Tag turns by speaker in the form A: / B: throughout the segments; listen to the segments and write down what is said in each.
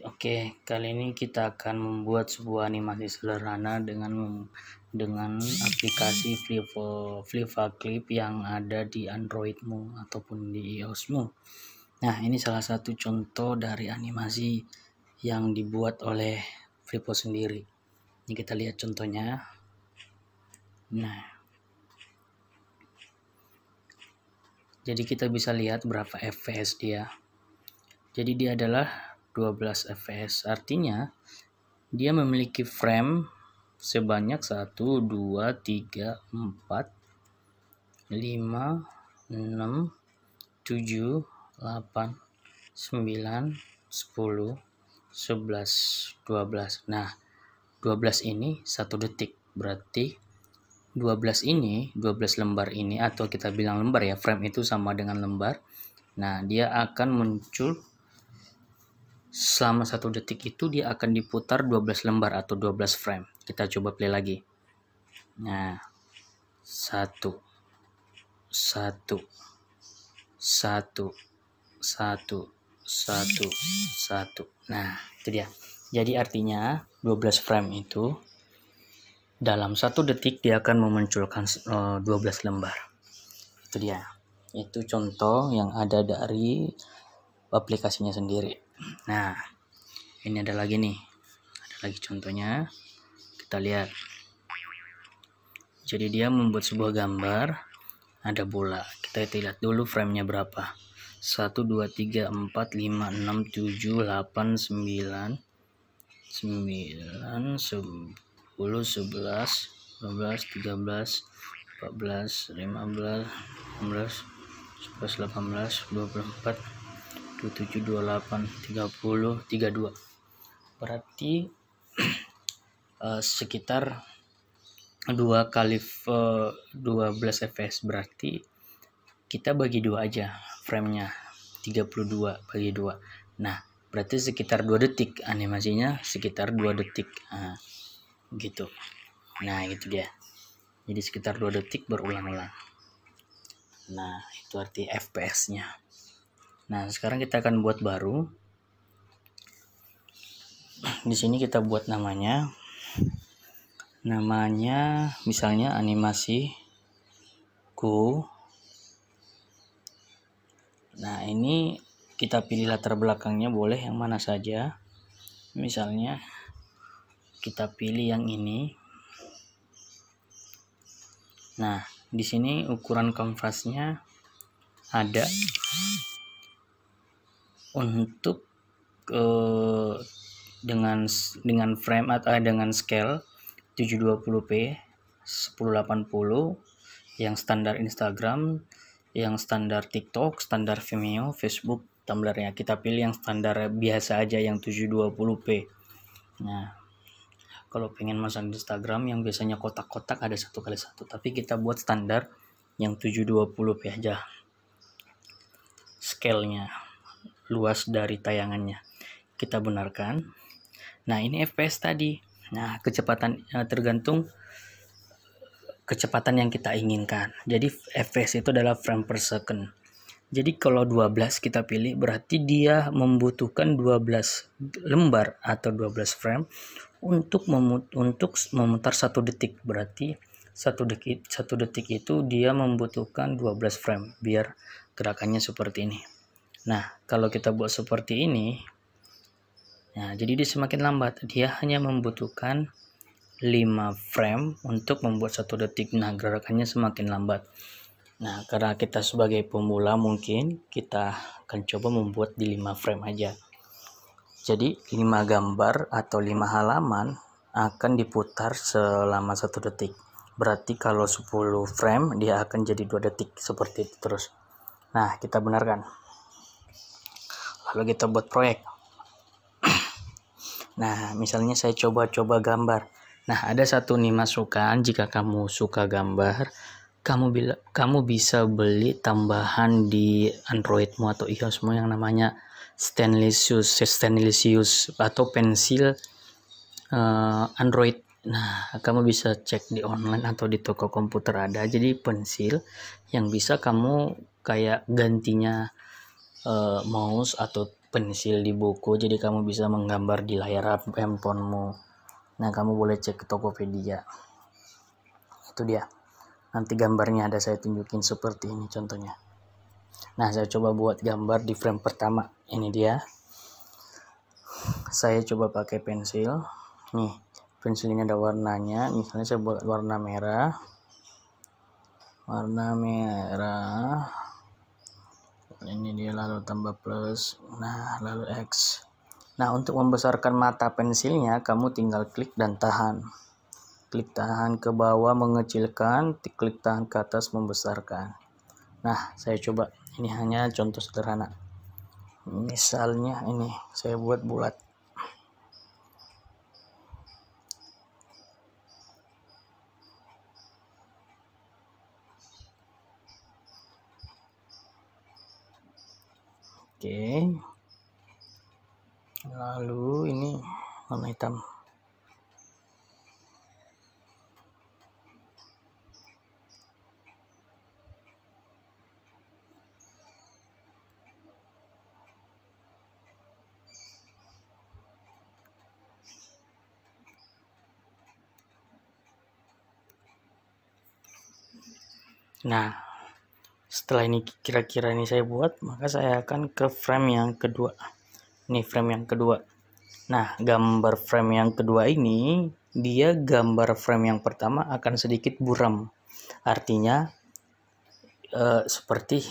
A: Oke, kali ini kita akan membuat sebuah animasi sederhana dengan aplikasi Viva Clip yang ada di Androidmu ataupun di iOSmu. Nah, ini salah satu contoh dari animasi yang dibuat oleh Vivo sendiri. Ini kita lihat contohnya. Nah, jadi kita bisa lihat berapa fps dia. Jadi dia adalah 12 fps, artinya dia memiliki frame sebanyak 1, 2, 3, 4, 5, 6, 7, 8, 9, 10, 11, 12. Nah, 12 ini 1 detik, berarti 12 lembar ini, atau kita bilang lembar ya, frame itu sama dengan lembar. Nah, dia akan muncul selama 1 detik itu, dia akan diputar 12 lembar atau 12 frame. Kita coba play lagi. Nah, 1, 1, 1, 1, 1, 1. Nah, itu dia. Jadi artinya 12 frame itu dalam 1 detik dia akan memunculkan 12 lembar. Itu dia. Itu contoh yang ada dari aplikasinya sendiri. Nah, ini ada lagi nih. Ada lagi contohnya. Kita lihat. Jadi dia membuat sebuah gambar, ada bola. Kita lihat dulu framenya berapa. 1, 2, 3, 4, 5, 6, 7, 8, 9, 10, 11, 12, 13, 14, 15, 16, 11, 18, 24, 27, 28, 30, 32. Berarti sekitar 2 kali 12 fps, berarti kita bagi 2 aja framenya, 32 bagi 2. Nah, berarti sekitar 2 detik animasinya, sekitar 2 detik. Nah, gitu. Nah, itu dia. Jadi sekitar 2 detik berulang-ulang. Nah, itu arti fps-nya. Nah, sekarang kita akan buat baru. Di sini kita buat namanya misalnya animasiku. Nah, ini kita pilih latar belakangnya, boleh yang mana saja. Misalnya kita pilih yang ini. Nah, di sini ukuran kanvasnya ada untuk dengan frame atau dengan scale 720p, 1080, yang standar Instagram, yang standar TikTok, standar Vimeo, Facebook, Tumblr-nya. Kita pilih yang standar biasa aja, yang 720p. Nah, kalau pengen masang di Instagram yang biasanya kotak-kotak ada 1x1, tapi kita buat standar yang 720p aja. Scale-nya, luas dari tayangannya. Kita benarkan. Nah, ini fps tadi. Nah, kecepatan tergantung kecepatan yang kita inginkan. Jadi fps itu adalah frame per second. Jadi kalau 12 kita pilih, berarti dia membutuhkan 12 lembar atau 12 frame untuk memutar 1 detik. Berarti 1 detik itu dia membutuhkan 12 frame biar gerakannya seperti ini. Nah, kalau kita buat seperti ini, nah, jadi dia semakin lambat. Dia hanya membutuhkan 5 frame untuk membuat 1 detik. Nah, gerakannya semakin lambat. Nah, karena kita sebagai pemula, mungkin kita akan coba membuat di 5 frame aja. Jadi 5 gambar atau 5 halaman akan diputar selama 1 detik. Berarti kalau 10 frame dia akan jadi 2 detik, seperti itu terus. Nah, kita benarkan. Lalu kita buat proyek. Nah, misalnya saya coba gambar. Nah, ada satu nih masukan, jika kamu suka gambar, kamu bisa beli tambahan di Androidmu atau iOSmu yang namanya Stylus atau pensil Android. Nah, kamu bisa cek di online atau di toko komputer ada. Jadi pensil yang bisa kamu kayak gantinya mouse atau pensil di buku, jadi kamu bisa menggambar di layar handphonemu. Nah, kamu boleh cek ke Tokopedia. Itu dia. Nanti gambarnya ada saya tunjukin seperti ini contohnya. Nah, saya coba buat gambar di frame pertama. Ini dia. Saya coba pakai pensil. Nih, pensil ini ada warnanya. Misalnya saya buat warna merah. Ini dia, lalu tambah plus. Nah, lalu X. Nah, untuk membesarkan mata pensilnya, kamu tinggal klik dan tahan. Klik tahan ke bawah mengecilkan, klik tahan ke atas membesarkan. Nah, saya coba. Ini hanya contoh sederhana. Misalnya ini, saya buat bulat. Oke. Lalu ini warna hitam. Nah, setelah ini kira-kira ini saya buat, maka saya akan ke frame yang kedua. Ini frame yang kedua. Nah, gambar frame yang kedua ini, dia gambar frame yang pertama akan sedikit buram. Artinya seperti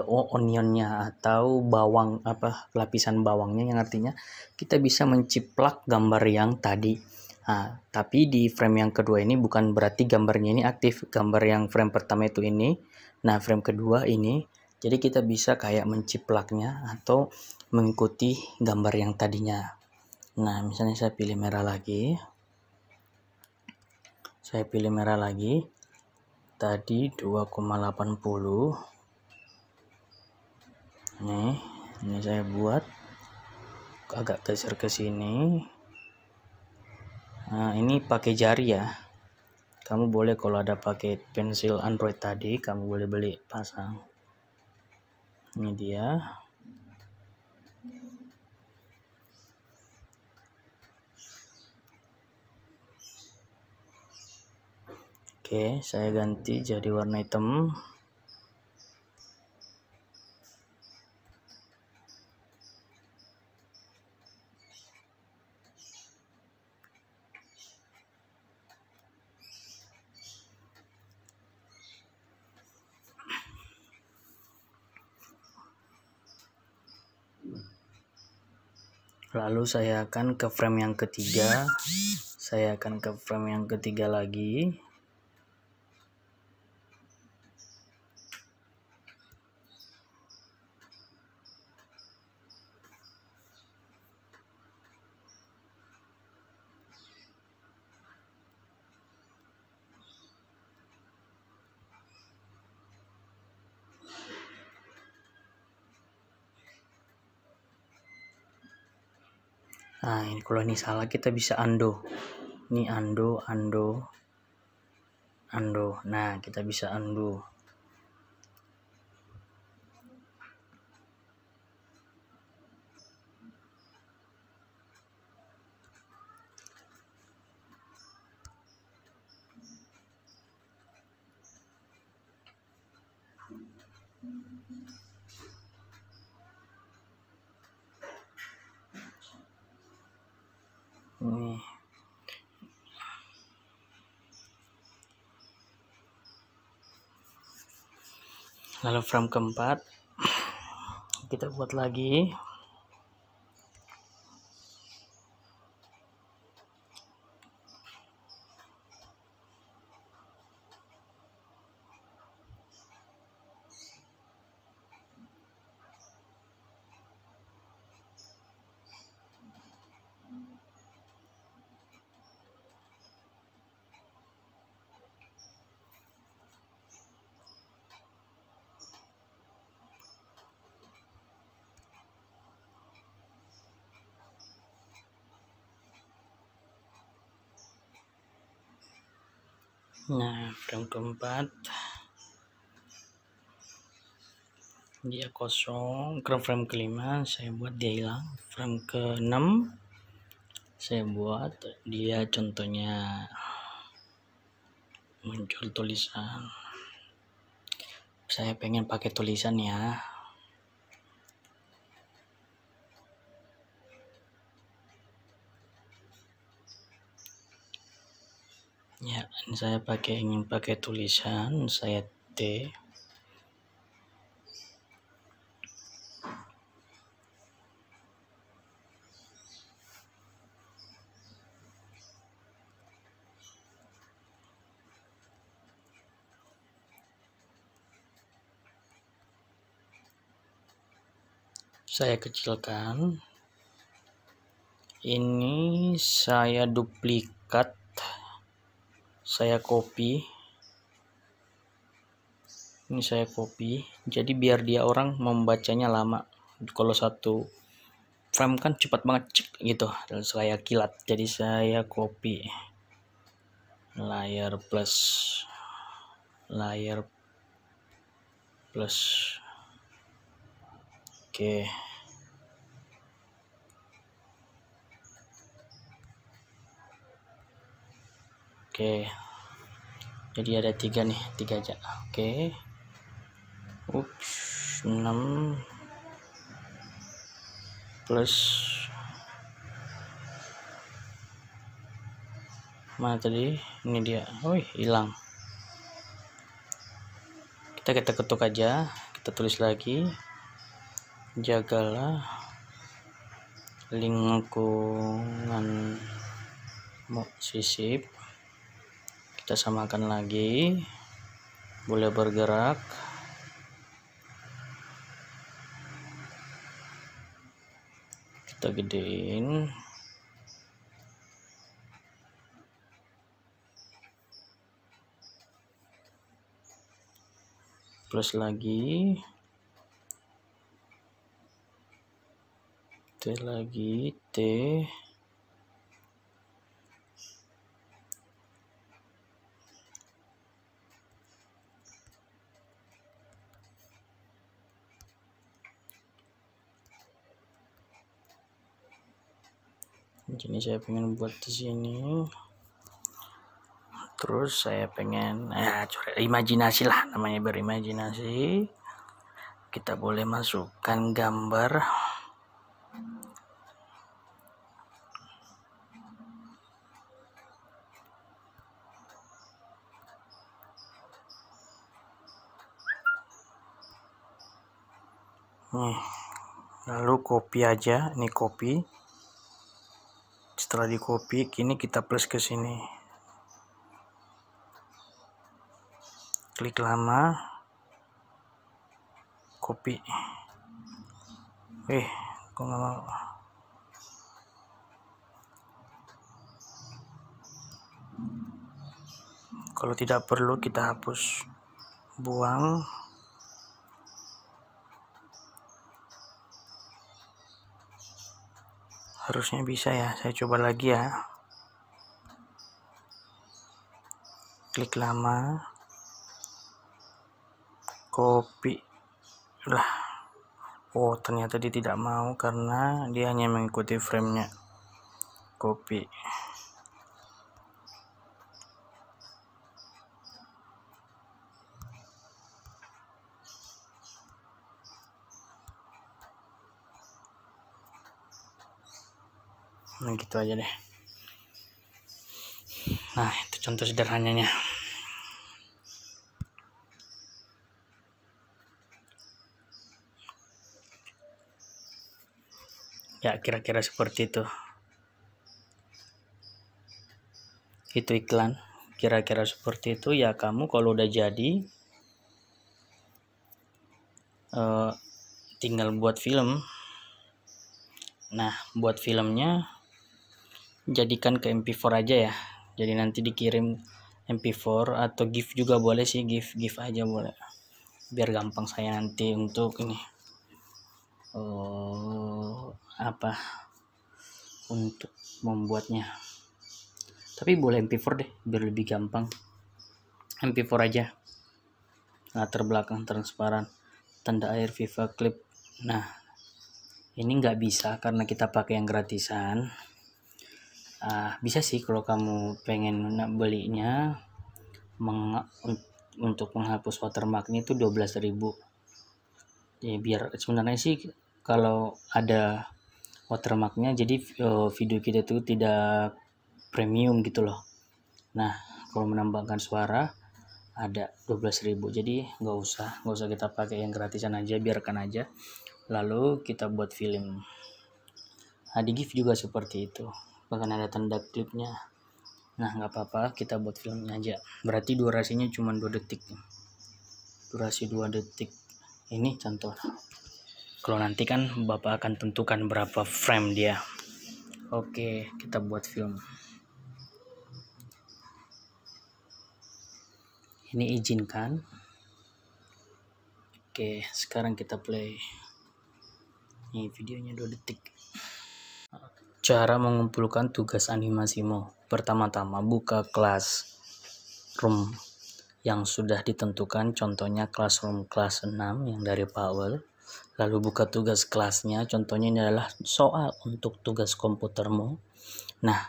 A: onionnya atau bawang, lapisan bawangnya, yang artinya kita bisa menciplak gambar yang tadi. Nah, tapi di frame yang kedua ini bukan berarti gambarnya ini aktif. Gambar yang frame pertama itu ini. Nah, frame kedua ini, jadi kita bisa kayak menciplaknya atau mengikuti gambar yang tadinya. Nah, misalnya saya pilih merah lagi. Tadi 2,80. Ini saya buat agak geser ke sini. Nah, ini pakai jari ya. Kamu boleh kalau ada pakai pensil Android tadi, kamu boleh beli pasang. Ini dia. Oke, saya ganti jadi warna hitam. Lalu saya akan ke frame yang ketiga. Lagi. Nah, ini kalau ini salah kita bisa undo. Ini undo. Nah, kita bisa undo. Ini. Lalu frame keempat kita buat lagi. Nah, frame keempat dia kosong. Frame kelima saya buat dia hilang, frame ke-6 saya buat dia contohnya muncul tulisan. Saya pengen pakai tulisan ya. Ya, ini saya ingin pakai tulisan, saya T. Saya kecilkan. Ini saya duplikat. Saya copy. Ini saya copy. Jadi biar dia orang membacanya lama. Kalau satu frame kan cepat banget cek gitu. Dan saya kilat. Jadi saya copy. Layer plus. Layer plus. Oke. Oke. Jadi ada 3 nih, 3 aja. Oke. Ups, 6 plus mana tadi? Ini dia. Wih, hilang. Kita ketuk aja, kita tulis lagi. Jagalah lingkungan sisip. Kita samakan lagi. Boleh bergerak. Kita gedein. Plus lagi. T lagi, T. Jadi saya pengen buat di sini. Terus saya pengen imajinasi lah, namanya berimajinasi. Kita boleh masukkan gambar. Nih, lalu copy aja, ini copy. Setelah di copy, kini kita plus ke sini. Klik lama, copy. Kok nggak mau? Kalau tidak perlu kita hapus, buang. Harusnya bisa ya, saya coba lagi ya. Klik lama, copy lah. Oh, ternyata dia tidak mau karena dia hanya mengikuti framenya. Copy. Nah, gitu aja deh. Nah, itu contoh sederhananya. Ya, kira-kira seperti itu. Itu iklan. Kira-kira seperti itu ya. Kamu kalau udah jadi, tinggal buat film. Nah, buat filmnya jadikan ke MP4 aja ya. Jadi nanti dikirim MP4 atau GIF juga boleh sih, GIF aja boleh. Biar gampang saya nanti untuk ini. Untuk membuatnya. Tapi boleh MP4 deh, biar lebih gampang. MP4 aja. Latar belakang transparan. tanda air Viva Clip. Nah, ini nggak bisa karena kita pakai yang gratisan. Bisa sih kalau kamu pengen belinya untuk menghapus watermarknya itu 12.000 ya, biar sebenarnya sih kalau ada watermarknya jadi video kita itu tidak premium gitu loh. Nah, kalau menambahkan suara ada 12.000, jadi nggak usah kita pakai yang gratisan aja, biarkan aja. Lalu kita buat film. Di GIF juga seperti itu, bahkan ada tanda klipnya. Nah, nggak apa-apa, kita buat filmnya aja. Berarti durasinya cuma 2 detik. Durasi 2 detik. Ini contoh. Kalau nanti kan Bapak akan tentukan berapa frame dia. Oke, kita buat film. Ini izinkan. Oke, sekarang kita play. Ini videonya 2 detik. Cara mengumpulkan tugas animasimu. Pertama-tama buka Classroom yang sudah ditentukan, contohnya Classroom kelas 6 yang dari Powell. Lalu buka tugas kelasnya, contohnya ini adalah soal untuk tugas komputermu. Nah,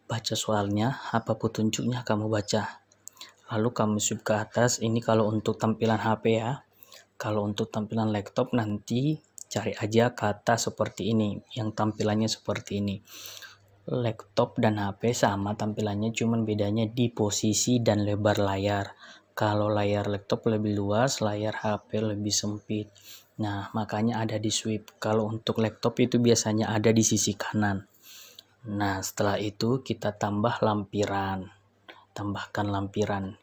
A: baca soalnya, apa petunjuknya kamu baca. Lalu kamu swipe ke atas, ini kalau untuk tampilan HP ya. Kalau untuk tampilan laptop nanti cari aja kata seperti ini, yang tampilannya seperti ini. Laptop dan HP sama tampilannya, cuman bedanya di posisi dan lebar layar. Kalau layar laptop lebih luas, layar HP lebih sempit. Nah, makanya ada di swipe. Kalau untuk laptop itu biasanya ada di sisi kanan. Nah, setelah itu kita tambah lampiran. Tambahkan lampiran.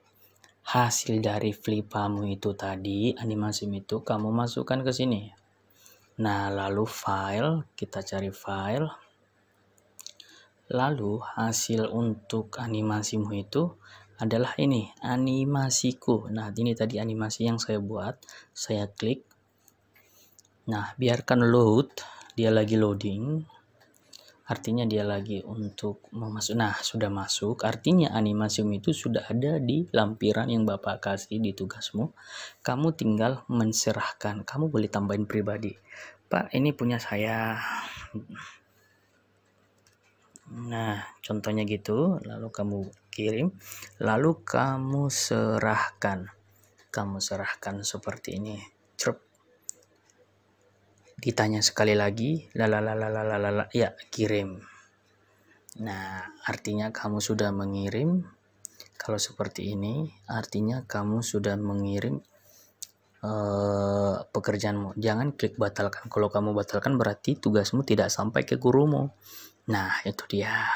A: Hasil dari flipamu itu tadi, animasi itu kamu masukkan ke sini. Nah, lalu file, kita cari file. Lalu hasil untuk animasimu itu adalah ini, animasiku. Nah, ini tadi animasi yang saya buat. Saya klik. Nah, biarkan load, dia lagi loading. Artinya dia lagi untuk memasuk. Nah, sudah masuk. Artinya animasimu itu sudah ada di lampiran yang Bapak kasih di tugasmu. Kamu tinggal menserahkan. Kamu boleh tambahin pribadi. Pak, ini punya saya. Nah, contohnya gitu. Lalu kamu kirim. Lalu kamu serahkan. Kamu serahkan seperti ini. Cerp. Ditanya sekali lagi, ya kirim. Nah, artinya kamu sudah mengirim. Kalau seperti ini, artinya kamu sudah mengirim pekerjaanmu. Jangan klik batalkan. Kalau kamu batalkan berarti tugasmu tidak sampai ke gurumu. Nah, itu dia.